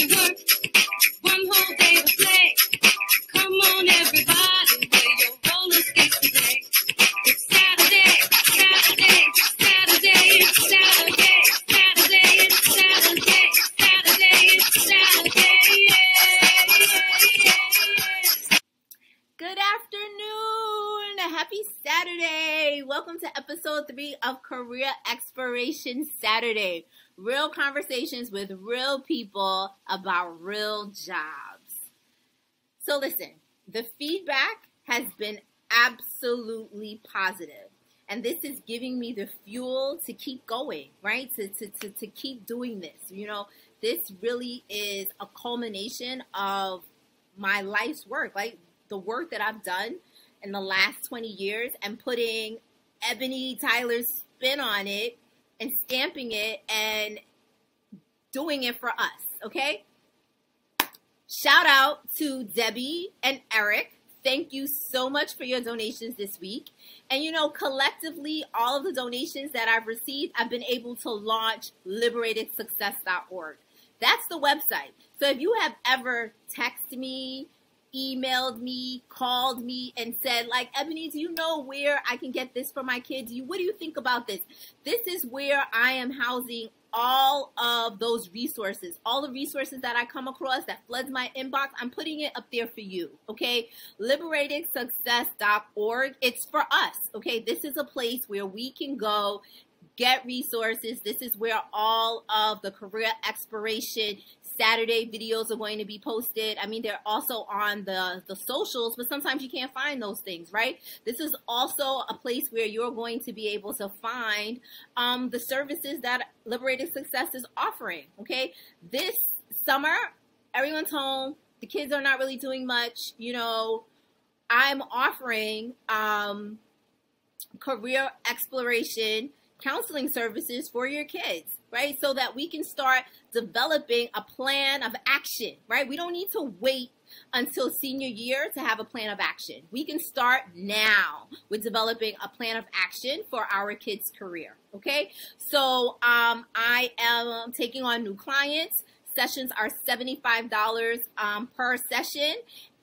to work, one whole day to play. Come on, everybody, wear your roller skates today. It's Saturday, Saturday, Saturday, it's Saturday, Saturday, it's Saturday, Saturday, it's Saturday, yeah. Good afternoon. Happy Saturday. Welcome to episode 3 of Career Exploration Saturday. Real conversations with real people about real jobs. So listen, the feedback has been absolutely positive. And this is giving me the fuel to keep going, right? To keep doing this. You know, this really is a culmination of my life's work, like the work that I've done in the last 20 years and putting Ebony Tyler's spin on it and stamping it and doing it for us, okay? Shout out to Debbie and Eric. Thank you so much for your donations this week. And you know, collectively, all of the donations that I've received, I've been able to launch liberatedsuccess.org. That's the website. So if you have ever texted me, emailed me, called me, and said, like, Ebony, do you know where I can get this for my kids? What do you think about this? This is where I am housing all of those resources. All the resources that I come across that floods my inbox, I'm putting it up there for you, okay? liberatedsuccess.org. It's for us, okay? This is a place where we can go get resources. This is where all of the career exploration Saturday videos are going to be posted. I mean, they're also on the socials, but sometimes you can't find those things, right? This is also a place where you're going to be able to find the services that Liberated Success is offering, okay? This summer, everyone's home. The kids are not really doing much. You know, I'm offering career exploration counseling services for your kids, right? So that we can start developing a plan of action, right? We don't need to wait until senior year to have a plan of action. We can start now with developing a plan of action for our kids' career, okay? So I am taking on new clients. Sessions are $75 per session,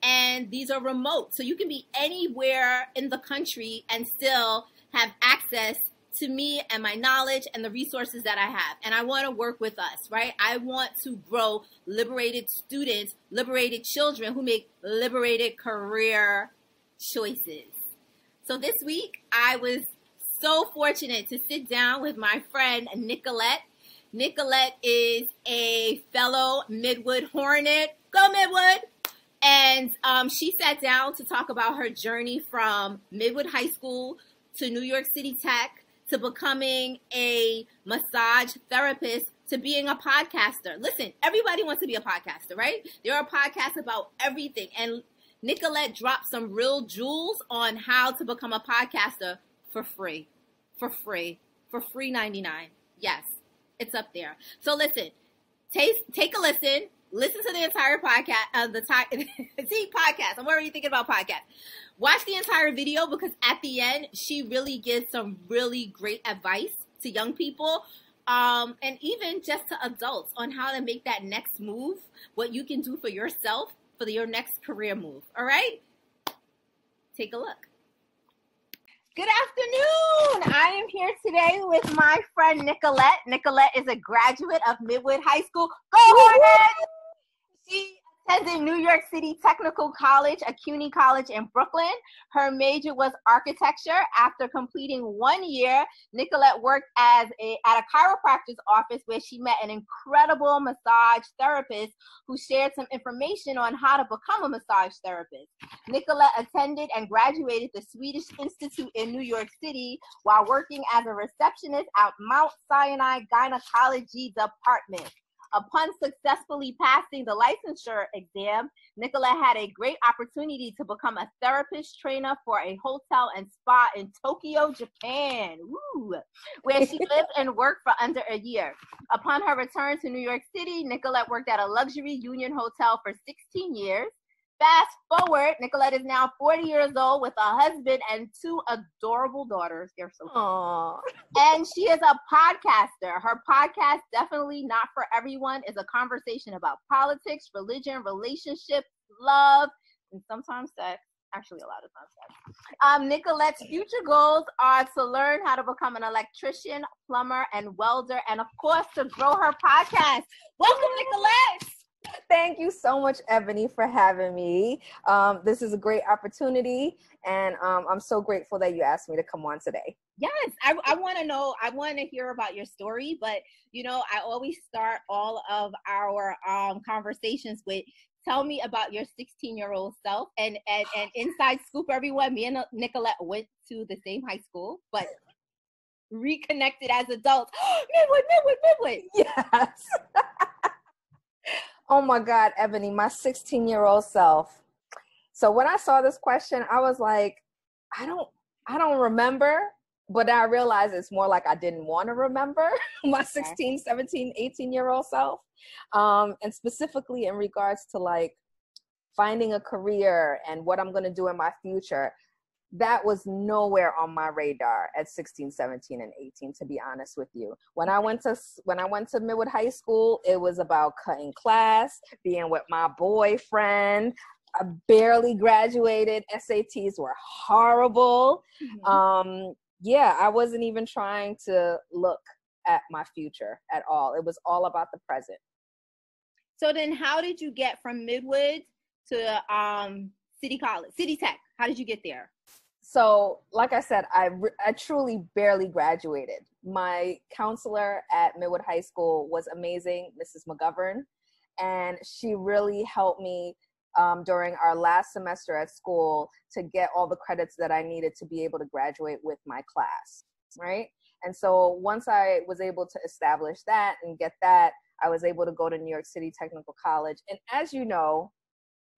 and these are remote. So you can be anywhere in the country and still have access to me and my knowledge and the resources that I have. And I want to work with us, right? I want to grow liberated students, liberated children who make liberated career choices. So this week, I was so fortunate to sit down with my friend Nicolette. Nicolette is a fellow Midwood Hornet. Go Midwood! And she sat down to talk about her journey from Midwood High School to New York City Tech, to becoming a massage therapist, to being a podcaster. Listen, everybody wants to be a podcaster, right? There are podcasts about everything. And Nicolette dropped some real jewels on how to become a podcaster for free. For free. For free 99. Yes, it's up there. So listen, take a listen. Listen to the entire podcast, podcast. I'm already thinking about podcast. Watch the entire video because at the end, she really gives some really great advice to young people and even just to adults on how to make that next move, what you can do for yourself for your next career move. All right? Take a look. Good afternoon. I am here today with my friend Nicolette. Nicolette is a graduate of Midwood High School. Go Hornets! She attended New York City Technical College, a CUNY college in Brooklyn. Her major was architecture. After completing 1 year, Nicolette worked at a chiropractor's office where she met an incredible massage therapist who shared some information on how to become a massage therapist. Nicolette attended and graduated the Swedish Institute in New York City while working as a receptionist at Mount Sinai Gynecology Department. Upon successfully passing the licensure exam, Nicolette had a great opportunity to become a therapist trainer for a hotel and spa in Tokyo, Japan, where she lived and worked for under a year. Upon her return to New York City, Nicolette worked at a luxury Union hotel for 16 years. fast forward, Nicolette is now 40 years old with a husband and 2 adorable daughters. They're so cute. Aww. And she is a podcaster. Her podcast, Definitely Not For Everyone, is a conversation about politics, religion, relationships, love, and sometimes sex. Actually, a lot of times sex. Nicolette's future goals are to learn how to become an electrician, plumber, and welder, and of course, to grow her podcast. Welcome, Nicolette. Thank you so much, Ebony, for having me. This is a great opportunity, and I'm so grateful that you asked me to come on today. Yes, I want to know. I want to hear about your story, but I always start all of our conversations with, tell me about your 16-year-old self. And inside scoop, everyone, me and Nicolette went to the same high school, but reconnected as adults. Midwood. Yes. Oh my God, Ebony, my 16-year-old self. So when I saw this question, I was like, I don't remember, but I realized it's more like I didn't want to remember my 16, 17, 18-year-old self. And specifically in regards to like finding a career and what I'm going to do in my future, that was nowhere on my radar at 16, 17, and 18, to be honest with you. When I went to Midwood High School, it was about cutting class, being with my boyfriend. I barely graduated. SATs were horrible. Mm-hmm. I wasn't even trying to look at my future at all. It was all about the present. So then how did you get from Midwood to City Tech? How did you get there? So, like I said, I truly barely graduated. My counselor at Midwood High School was amazing, Mrs. McGovern, and she really helped me during our last semester at school to get all the credits that I needed to be able to graduate with my class, right? And so once I was able to establish that and get that, I was able to go to New York City Technical College. And as you know,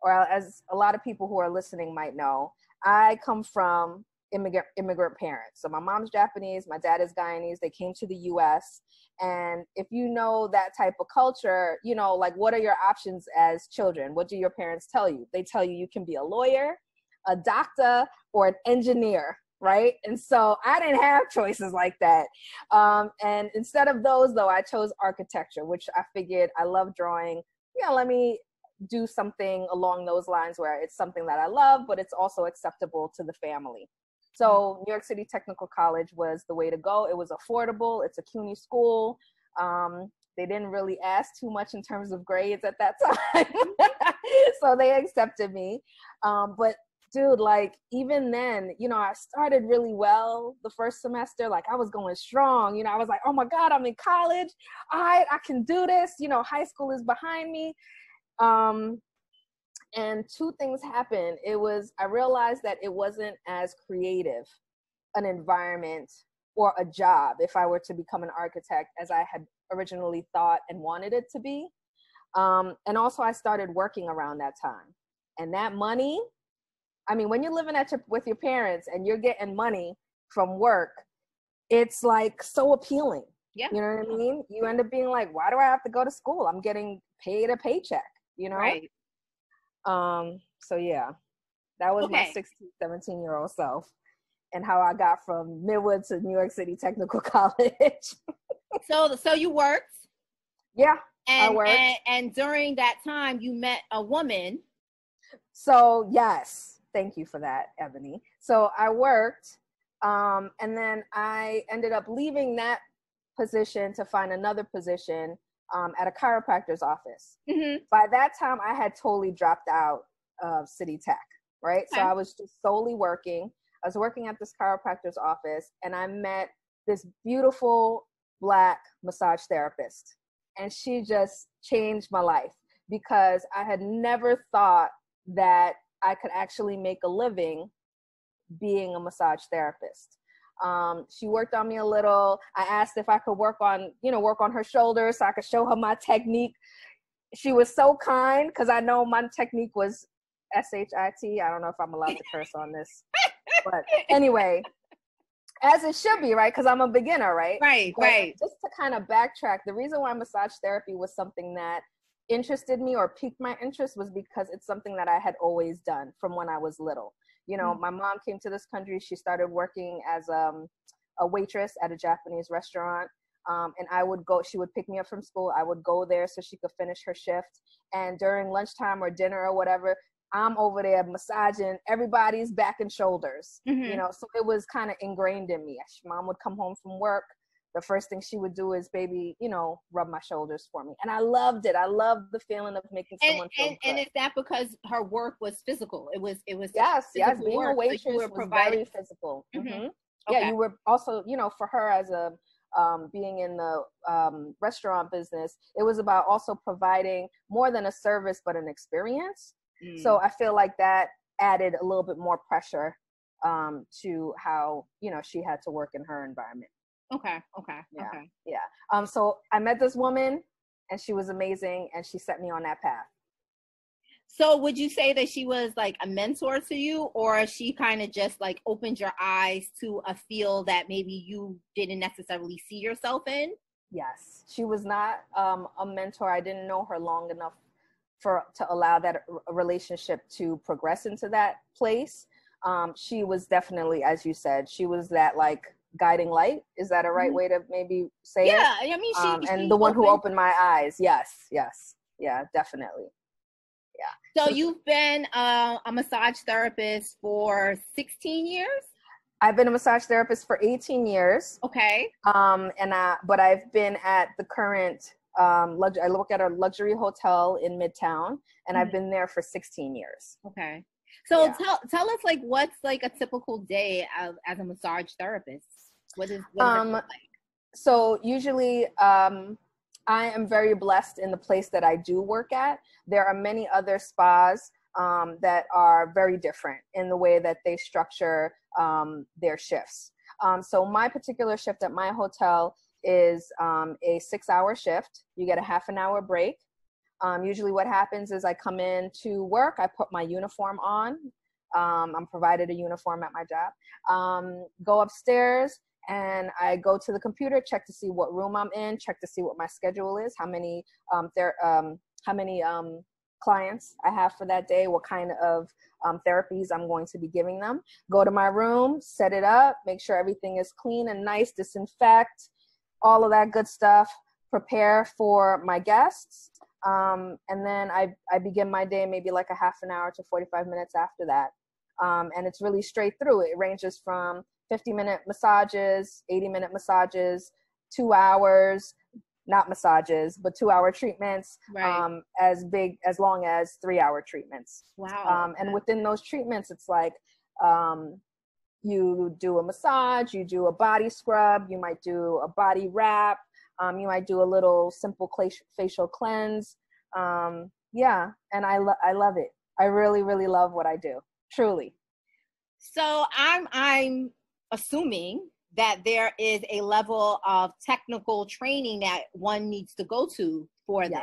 or as a lot of people who are listening might know, I come from immigrant parents. So my mom's Japanese, my dad is Guyanese. They came to the U.S. And if you know that type of culture, like what are your options as children? What do your parents tell you? They tell you can be a lawyer, a doctor, or an engineer, right? And so I didn't have choices like that. And instead of those, though, I chose architecture, which I figured I love drawing. Let me do something along those lines where it's something that I love, but it's also acceptable to the family. So New York City Technical College was the way to go. It was affordable. It's a CUNY school. They didn't really ask too much in terms of grades at that time. So they accepted me. But dude, like even then, I started really well the first semester. Like I was going strong. I was like, oh my God, I'm in college. I can do this. High school is behind me. And 2 things happened. I realized that it wasn't as creative an environment or a job if I were to become an architect as I had originally thought and wanted it to be. And also I started working around that time. And that money, when you're living with your parents and you're getting money from work, it's like so appealing. Yeah. You know what I mean? You end up being like, why do I have to go to school? I'm getting paid a paycheck. Right. So yeah, that was my 16, 17-year-old self and how I got from Midwood to New York City Technical College. So you worked? Yeah, I worked. And during that time you met a woman. So yes, thank you for that, Ebony. So I worked, and then I ended up leaving that position to find another position at a chiropractor's office. Mm-hmm. By that time, I had totally dropped out of City Tech, right? Okay. So I was just solely working. I was working at this chiropractor's office, and I met this beautiful Black massage therapist. And she just changed my life because I had never thought that I could actually make a living being a massage therapist. She worked on me a little. I asked if I could work on her shoulders so I could show her my technique. She was so kind because I know my technique was SHIT. I don't know if I'm allowed to curse on this. But anyway, as it should be, right? Because I'm a beginner, right? Right. Just to kind of backtrack, the reason why massage therapy was something that interested me or piqued my interest was because it's something that I had always done from when I was little. You know, my mom came to this country. She started working as a waitress at a Japanese restaurant. And she would pick me up from school. I would go there so she could finish her shift. And during lunchtime or dinner or whatever, I'm over there massaging everybody's back and shoulders, you know, so it was kind of ingrained in me. Mom would come home from work. The first thing she would do is, baby, you know, rub my shoulders for me. And I loved it. I loved the feeling of making someone feel good. And is that because her work was physical? It was yes. Being work, a waitress was very physical. Okay. Yeah, you were also, you know, for her as a being in the restaurant business, it was about also providing more than a service, but an experience. So I feel like that added a little bit more pressure to how, you know, she had to work in her environment. Okay. Yeah. So I met this woman and she was amazing and she set me on that path. So would you say that she was like a mentor to you, or she kind of just like opened your eyes to a field that maybe you didn't necessarily see yourself in? Yes. She was not a mentor. I didn't know her long enough to allow that relationship to progress into that place. She was definitely, as you said, she was that like guiding light. Is that a right way to maybe say it? Yeah, I mean, she the one who opened my eyes. Yes. Yeah, definitely. Yeah. So you've been a massage therapist for 16 years? I've been a massage therapist for 18 years. Okay. But I've been at the current I work at a luxury hotel in Midtown, and I've been there for 16 years. Okay. So tell us like what's like a typical day as a massage therapist? What does it look like? So usually I am very blessed in the place that I do work at. There are many other spas that are very different in the way that they structure their shifts. So my particular shift at my hotel is a 6-hour shift. You get a half an hour break. Usually what happens is I come in to work, I put my uniform on. I'm provided a uniform at my job. Go upstairs and I go to the computer, check to see what room I'm in, check to see what my schedule is, how many clients I have for that day, what kind of therapies I'm going to be giving them. Go to my room, set it up, make sure everything is clean and nice, disinfect, all of that good stuff, prepare for my guests. And then I begin my day maybe like a half an hour to 45 minutes after that. And it's really straight through. It ranges from 50-minute massages, 80-minute massages, 2 hours, not massages, but 2-hour treatments, right. as long as 3-hour treatments. Wow. And within those treatments, it's like, you do a massage, you do a body scrub, you might do a body wrap, you might do a little simple facial cleanse. Yeah, and I love it. I really, really love what I do, truly. So I'm assuming that there is a level of technical training that one needs to go to for this.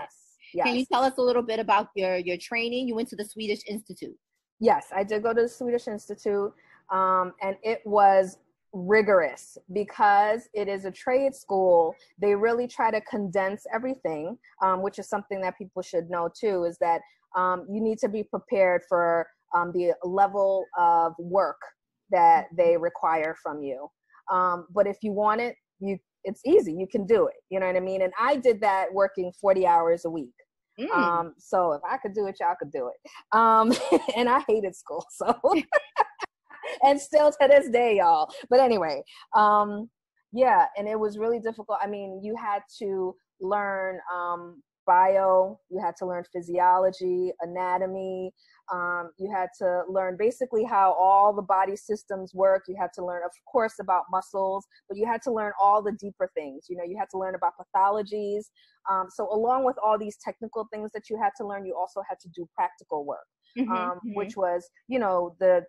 Yes. Can you tell us a little bit about your training? You went to the Swedish Institute. Yes, I did go to the Swedish Institute, and it was rigorous because it is a trade school. They really try to condense everything, which is something that people should know too, is that you need to be prepared for the level of work that they require from you. But if you want it, it's easy. You can do it. You know what I mean? And I did that working 40 hours a week. So if I could do it, y'all could do it. And I hated school, so and still to this day, y'all. But anyway, yeah, and it was really difficult. I mean, you had to learn bio, you had to learn physiology, anatomy, you had to learn basically how all the body systems work. You had to learn, of course, about muscles, but you had to learn all the deeper things. You know, you had to learn about pathologies. So along with all these technical things that you had to learn, you also had to do practical work, which was, you know, the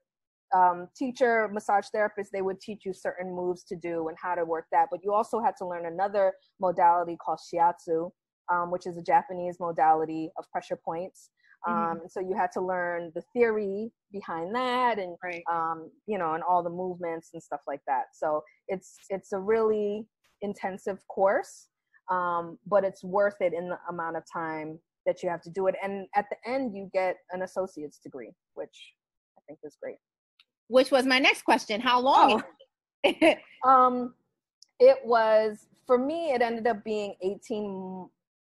teacher, massage therapist, they would teach you certain moves to do and how to work that. But you also had to learn another modality called shiatsu, which is a Japanese modality of pressure points. So you had to learn the theory behind that and, you know, and all the movements and stuff like that. So it's a really intensive course, but it's worth it in the amount of time that you have to do it. And at the end, you get an associate's degree, which I think is great. Which was my next question. How long? It was, for me, it ended up being 18,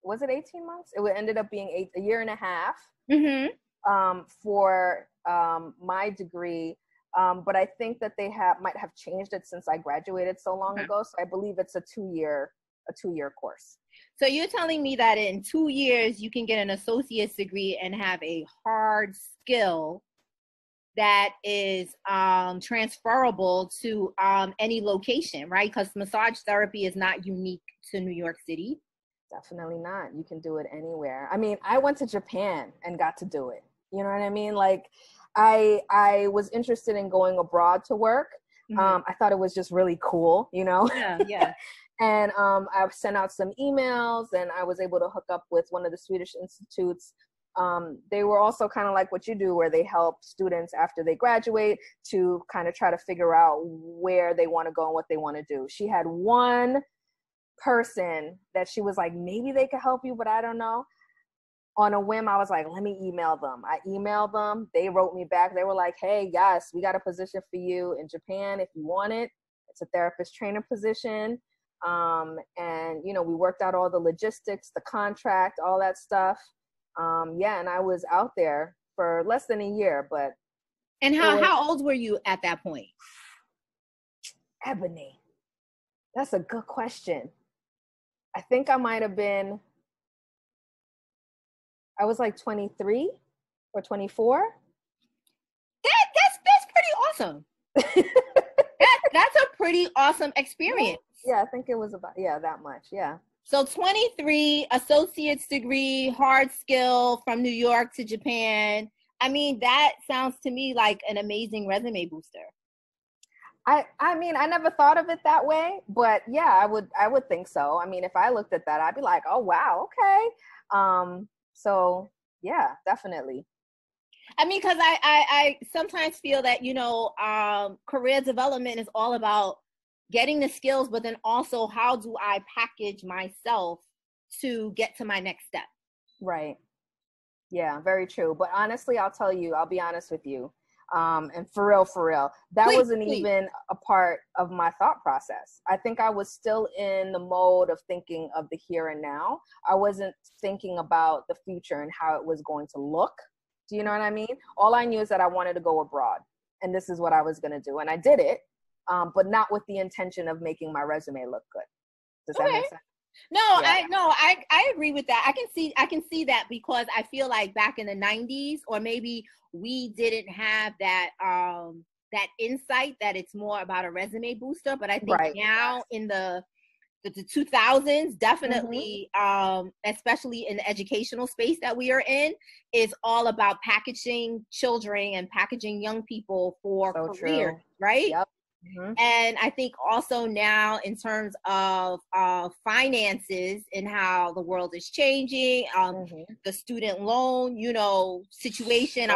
was it 18 months? It ended up being a year and a half for my degree. But I think that they might have changed it since I graduated so long ago. So I believe it's a two-year course. So you're telling me that in 2 years, you can get an associate's degree and have a hard skill that is transferable to any location, right? Because massage therapy is not unique to New York City. Definitely not. You can do it anywhere. I mean, I went to Japan and got to do it. You know what I mean? Like, I was interested in going abroad to work. I thought it was just really cool, you know? Yeah. And I sent out some emails, and I was able to hook up with one of the Swedish institutes. They were also kind of like what you do, where they help students after they graduate to kind of try to figure out where they want to go and what they want to do. She had one person that she was like, maybe they could help you, but I don't know. On a whim, I was like, let me email them. I emailed them. They wrote me back. They were like, hey, yes, we got a position for you in Japan if you want it. It's a therapist trainer position. And, you know, we worked out all the logistics, the contract, all that stuff. And I was out there for less than a year, but. And how old were you at that point? Ebony, that's a good question. I think I might have been, I was like 23 or 24. That's pretty awesome. That's a pretty awesome experience. Yeah, I think it was about, that much. Yeah. So 23, associate's degree, hard skill from New York to Japan. I mean, that sounds to me like an amazing resume booster. I mean, I never thought of it that way, but yeah, I would think so. I mean, if I looked at that, I'd be like, oh, wow, okay. So yeah, definitely. I mean, because I sometimes feel that, you know, career development is all about getting the skills, but then also how do I package myself to get to my next step? Right. Yeah, very true. But honestly, I'll be honest with you. And for real, that wasn't even a part of my thought process. I think I was still in the mode of thinking of the here and now. I wasn't thinking about the future and how it was going to look. Do you know what I mean? All I knew is that I wanted to go abroad, and this is what I was going to do. And I did it, but not with the intention of making my resume look good. Does that make sense? No, yeah. I agree with that. I can see that, because I feel like back in the 90s, or maybe we didn't have that that insight that it's more about a resume booster. But I think now in the 2000s, definitely, especially in the educational space that we are in, is all about packaging children and packaging young people for career, right? Yep. And I think also now, in terms of finances and how the world is changing, the student loan, you know, situation,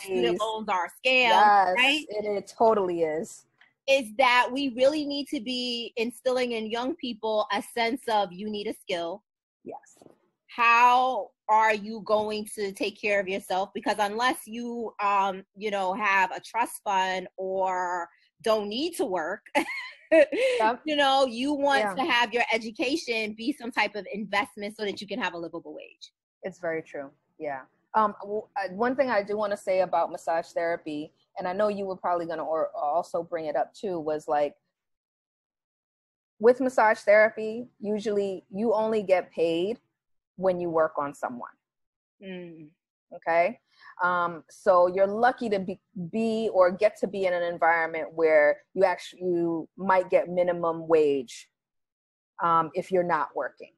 student loans are a scam, right? It totally is that we really need to be instilling in young people a sense of, you need a skill. Yes. How are you going to take care of yourself? Because unless you, you know, have a trust fund or don't need to work, you know, you want to have your education be some type of investment so that you can have a livable wage. It's very true. Yeah. One thing I do want to say about massage therapy, and I know you were probably going to also bring it up too, was like, with massage therapy, usually you only get paid when you work on someone. Okay. So you're lucky to be or get to be in an environment where you might get minimum wage if you're not working,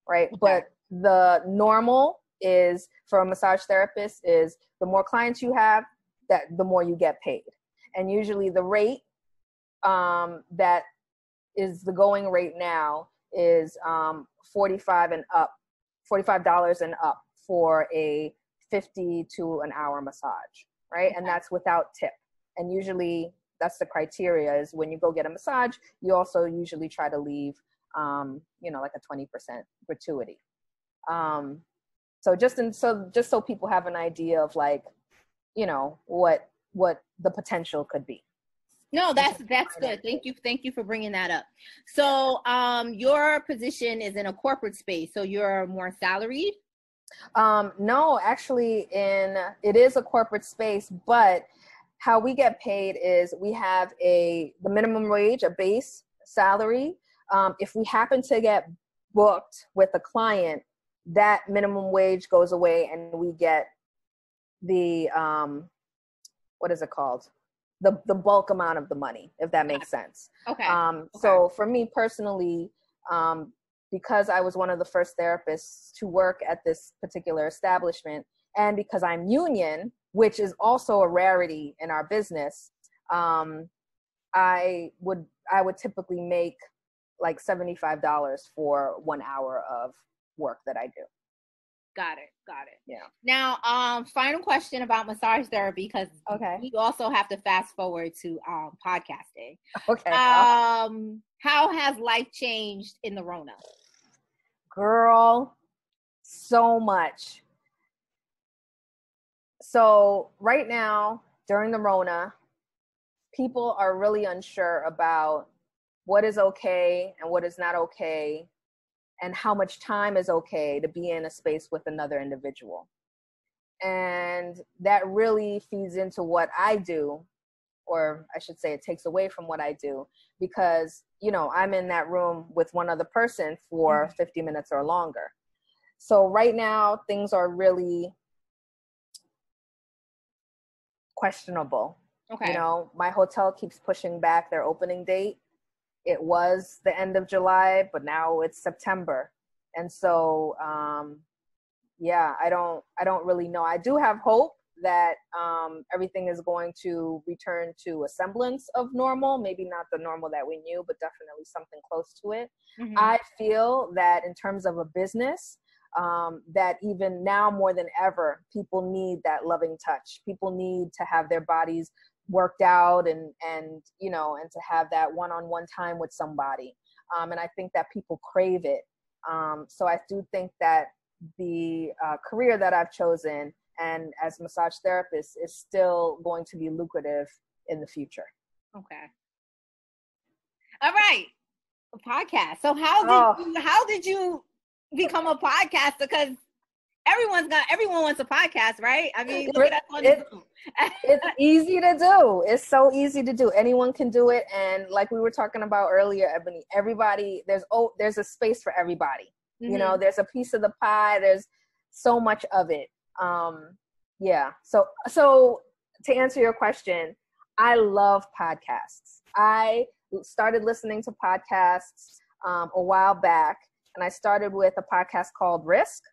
right? Okay. But the normal is, for a massage therapist, is the more clients you have, that the more you get paid. And usually the rate that is the going rate now is $45 and up for a 50 to an hour massage, right? Okay. And that's without tip. And usually that's the criteria, is when you go get a massage, you also usually try to leave, you know, like a 20% gratuity. So just so people have an idea of like, you know, what the potential could be. No, that's good. Thank you for bringing that up. So, your position is in a corporate space, so you're more salaried? No, actually, it is a corporate space, but how we get paid is we have the minimum wage, a base salary. If we happen to get booked with a client, that minimum wage goes away, and we get the what is it called? The bulk amount of the money, if that makes sense. Okay. So for me personally, because I was one of the first therapists to work at this particular establishment, and because I'm union, which is also a rarity in our business, I would typically make like $75 for 1 hour of work that I do. Got it. Yeah. Now, final question about massage therapy, because okay, we also have to fast forward to podcasting. Okay. How has life changed in the Rona? Girl, so much. So right now, during the Rona, people are really unsure about what is okay and what is not okay, and how much time is okay to be in a space with another individual. And that really feeds into what I do, or I should say it takes away from what I do, because, you know, I'm in that room with one other person for 50 minutes or longer. So right now, things are really questionable. Okay. You know, my hotel keeps pushing back their opening date. It was the end of July, but now it's September. And so, yeah, I don't really know. I do have hope that everything is going to return to a semblance of normal, maybe not the normal that we knew, but definitely something close to it. Mm-hmm. I feel that in terms of a business, that even now more than ever, people need that loving touch. People need to have their bodies worked out and you know, and to have that one-on-one time with somebody. And I think that people crave it. So I do think that the career that I've chosen and as a massage therapist is still going to be lucrative in the future. Okay. All right. A podcast. So how did you become a podcaster? Because everyone wants a podcast, right? I mean, look at us on Zoom. It's easy to do. It's so easy to do. Anyone can do it. And like we were talking about earlier, Ebony, everybody, there's a space for everybody. Mm-hmm. You know, there's a piece of the pie. There's so much of it. Yeah. So to answer your question, I love podcasts. I started listening to podcasts a while back, and I started with a podcast called Risk.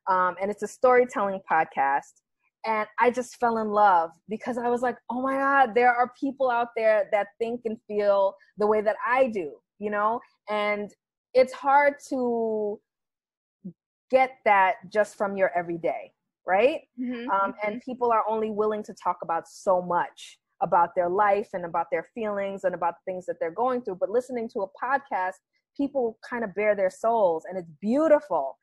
And it's a storytelling podcast. And I just fell in love because I was like, oh my God, there are people out there that think and feel the way that I do, you know? And it's hard to get that just from your everyday, right? Mm-hmm. And people are only willing to talk about so much about their life and about their feelings and about the things that they're going through. But listening to a podcast, people kind of bare their souls, and it's beautiful.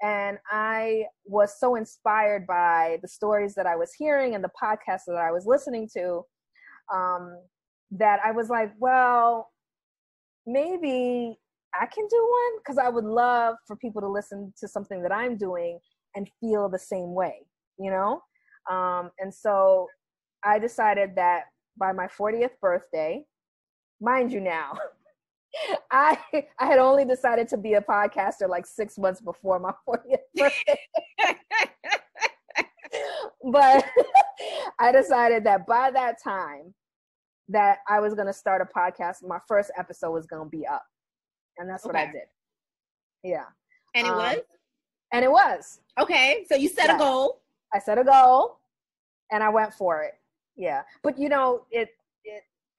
And I was so inspired by the stories that I was hearing and the podcasts that I was listening to, that I was like, well, maybe I can do one, because I would love for people to listen to something that I'm doing and feel the same way, you know? And so I decided that by my 40th birthday, mind you now, I had only decided to be a podcaster like 6 months before my 40th birthday. But I decided that by that time that I was going to start a podcast, my first episode was going to be up. And that's what I did. Yeah. And it was? And it was. Okay. So you set a goal. I set a goal and I went for it. Yeah. But you know,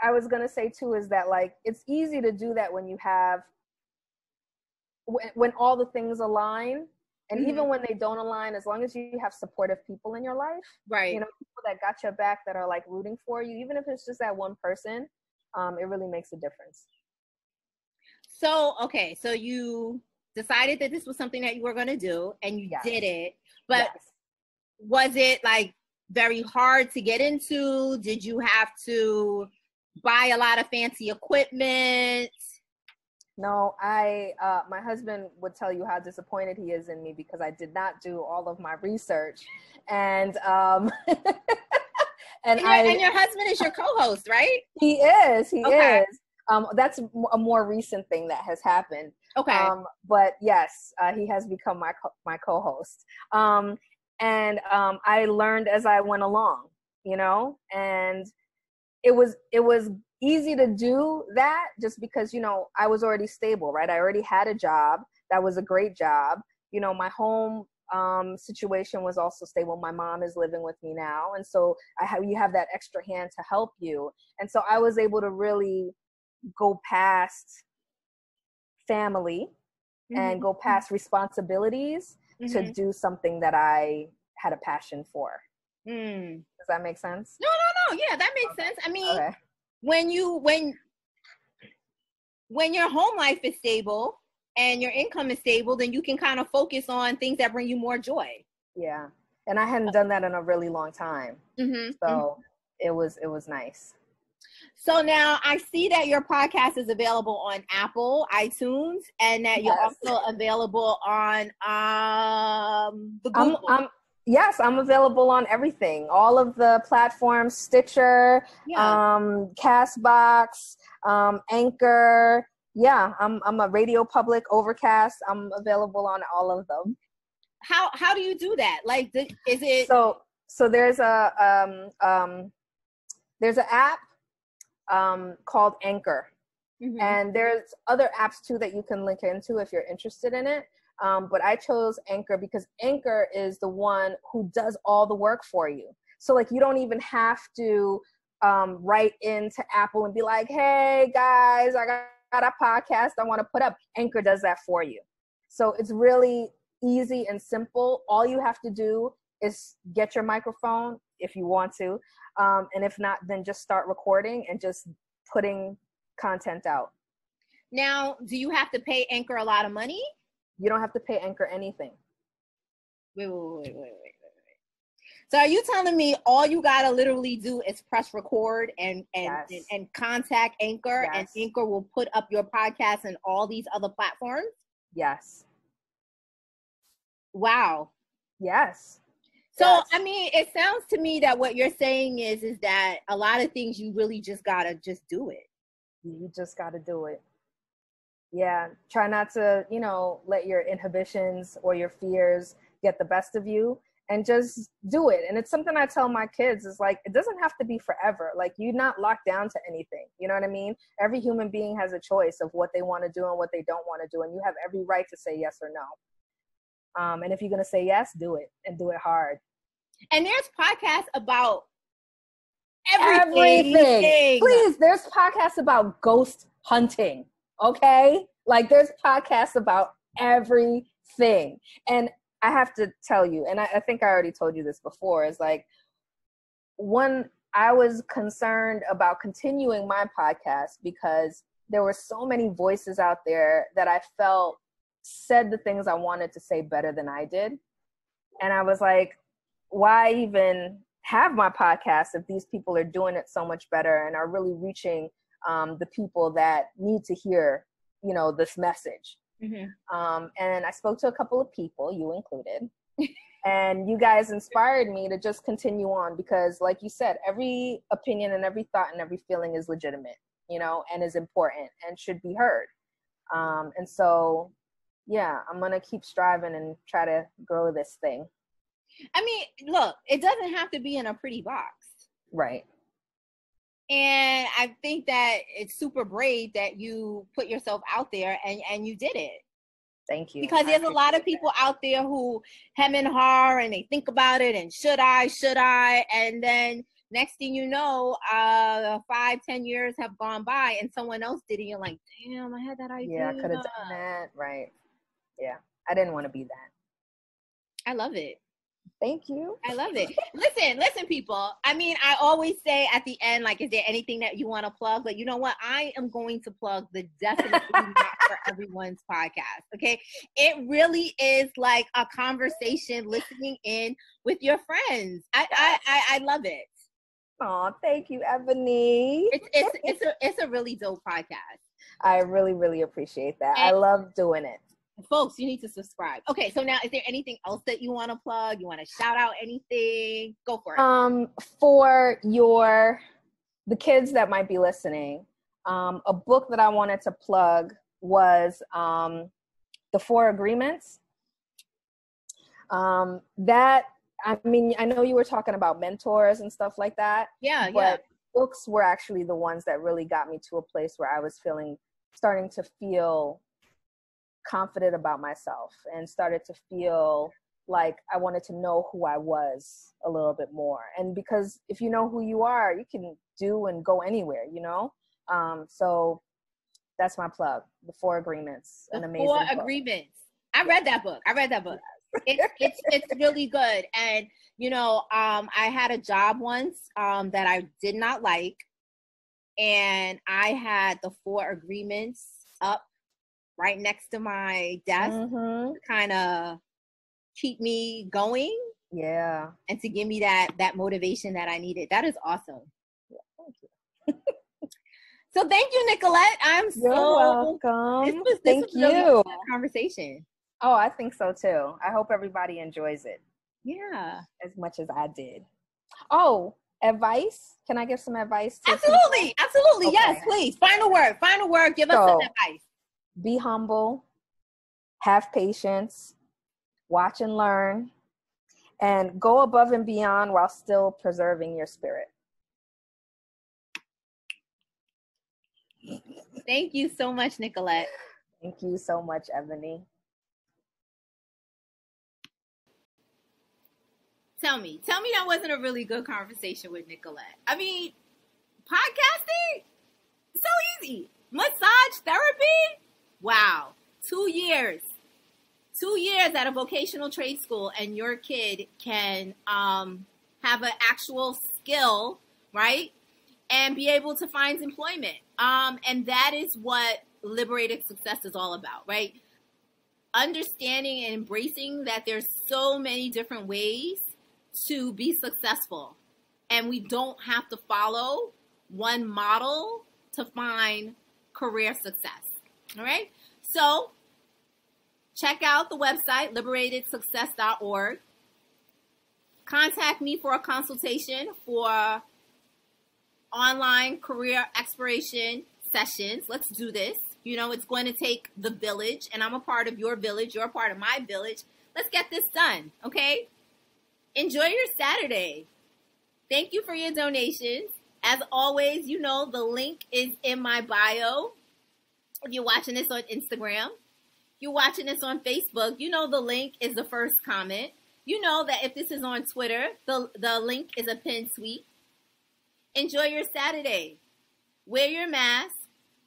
I was going to say too, is that like, it's easy to do that when you have, when all the things align, and even when they don't align, as long as you have supportive people in your life, right? You know, people that got your back, that are like rooting for you, even if it's just that one person, it really makes a difference. So, okay. So you decided that this was something that you were going to do, and you did it. But Yes. was it like very hard to get into? Did you have to buy a lot of fancy equipment? No, my husband would tell you how disappointed he is in me because I did not do all of my research, and And your husband is your co-host, right? He is. Okay. That's a more recent thing that has happened. Okay. But yes, he has become my co-host. And I learned as I went along, and it was easy to do that just because, I was already stable, right? I already had a job. That was a great job. My home situation was also stable. My mom is living with me now. And so you have that extra hand to help you. And so I was able to really go past family and go past responsibilities to do something that I had a passion for. Does that make sense? No. Yeah, that makes sense. I mean, Okay. when your home life is stable and your income is stable, then you can kind of focus on things that bring you more joy. Yeah. And I hadn't done that in a really long time. So it was nice. So now I see that your podcast is available on Apple, iTunes, and that you're also available on the Google. Yes, I'm available on everything. All of the platforms, Stitcher, Castbox, Anchor. Yeah, I'm a Radio Public, Overcast. I'm available on all of them. How do you do that? Like, is it so there's an app called Anchor, and there's other apps too that you can link into if you're interested in it. But I chose Anchor because Anchor is the one who does all the work for you. So like you don't even have to write into Apple and be like, hey guys, I got a podcast I want to put up. Anchor does that for you. So it's really easy and simple. All you have to do is get your microphone if you want to. And if not, then just start recording and just putting content out. Now, do you have to pay Anchor a lot of money? You don't have to pay Anchor anything. Wait. So are you telling me all you gotta literally do is press record and contact Anchor, and Anchor will put up your podcast and all these other platforms? Yes. Wow. Yes. So, I mean, it sounds to me that what you're saying is that a lot of things you really just gotta just do it. You just gotta do it. Yeah. Try not to, let your inhibitions or your fears get the best of you, and just do it. And it's something I tell my kids is like, it doesn't have to be forever. Like you're not locked down to anything. You know what I mean? Every human being has a choice of what they want to do and what they don't want to do. And you have every right to say yes or no. And if you're going to say yes, do it, and do it hard. And there's podcasts about everything. Please, there's podcasts about ghost hunting. Okay? Like there's podcasts about everything. And I have to tell you, and I think I already told you this before, is like I was concerned about continuing my podcast because there were so many voices out there that I felt said the things I wanted to say better than I did. And I was like, why even have my podcast if these people are doing it so much better and are really reaching the people that need to hear, this message. And I spoke to a couple of people, you included, and you guys inspired me to just continue on because, like you said, every opinion and every thought and every feeling is legitimate, and is important and should be heard. And so, yeah, I'm going to keep striving and try to grow this thing. I mean, look, it doesn't have to be in a pretty box. Right. And I think that it's super brave that you put yourself out there and you did it. Thank you. Because there's a lot of people out there who hem and haw and they think about it and should I? And then next thing you know, 5-10 years have gone by and someone else did it. You're like, damn, I had that idea. Yeah, I could have done that. Right. Yeah. I didn't want to be that. I love it. Thank you. I love it. Listen, people. I mean, I always say at the end, like, is there anything that you want to plug? But you know what? I am going to plug the Definitely Not for Everyone's podcast. Okay. It really is like a conversation, listening in with your friends. I love it. Oh, thank you, Ebony. It's a really dope podcast. I really, really appreciate that. I love doing it. Folks, you need to subscribe. Okay, so now, is there anything else that you want to plug? You want to shout out anything? Go for it. For the kids that might be listening, a book that I wanted to plug was The Four Agreements. That, I mean, I know you were talking about mentors and stuff like that. Yeah, but books were actually the ones that really got me to a place where I was starting to feel confident about myself and started to feel like I wanted to know who I was a little bit more. And because if you know who you are, you can do and go anywhere, you know? So that's my plug. The Four Agreements. An amazing book. Agreements. I read that book. It's really good. And, you know, I had a job once that I did not like. And I had the Four Agreements up right next to my desk to kind of keep me going. Yeah. And to give me that motivation that I needed. That is awesome. Yeah, thank you. So thank you, Nicolette. You're welcome. Thank you. Really a conversation. Oh, I think so too. I hope everybody enjoys it. Yeah. As much as I did. Oh, advice? Can I give some advice? Absolutely. Okay. Yes, please. Final word. Give us some advice. Be humble, have patience, watch and learn, and go above and beyond while still preserving your spirit. Thank you so much, Nicolette. Thank you so much, Ebony. Tell me that wasn't a really good conversation with Nicolette. I mean, podcasting? So easy. Massage therapy? Wow. 2 years. 2 years at a vocational trade school, and your kid can have an actual skill, right? And be able to find employment. And that is what liberated success is all about, right? Understanding and embracing that there's so many different ways to be successful. And we don't have to follow one model to find career success. All right. So check out the website, liberatedsuccess.org. Contact me for a consultation for online career exploration sessions. Let's do this. You know, it's going to take the village, and I'm a part of your village. You're a part of my village. Let's get this done. Okay. Enjoy your Saturday. Thank you for your donations. As always, you know, the link is in my bio. If you're watching this on Instagram, if you're watching this on Facebook, you know the link is the first comment. You know that if this is on Twitter, the link is a pinned tweet. Enjoy your Saturday. Wear your mask,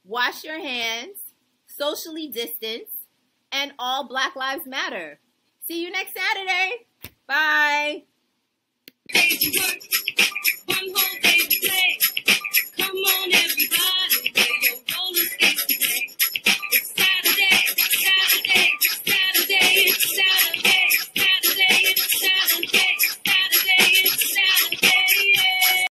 wash your hands, socially distance, and all Black Lives Matter. See you next Saturday. Bye.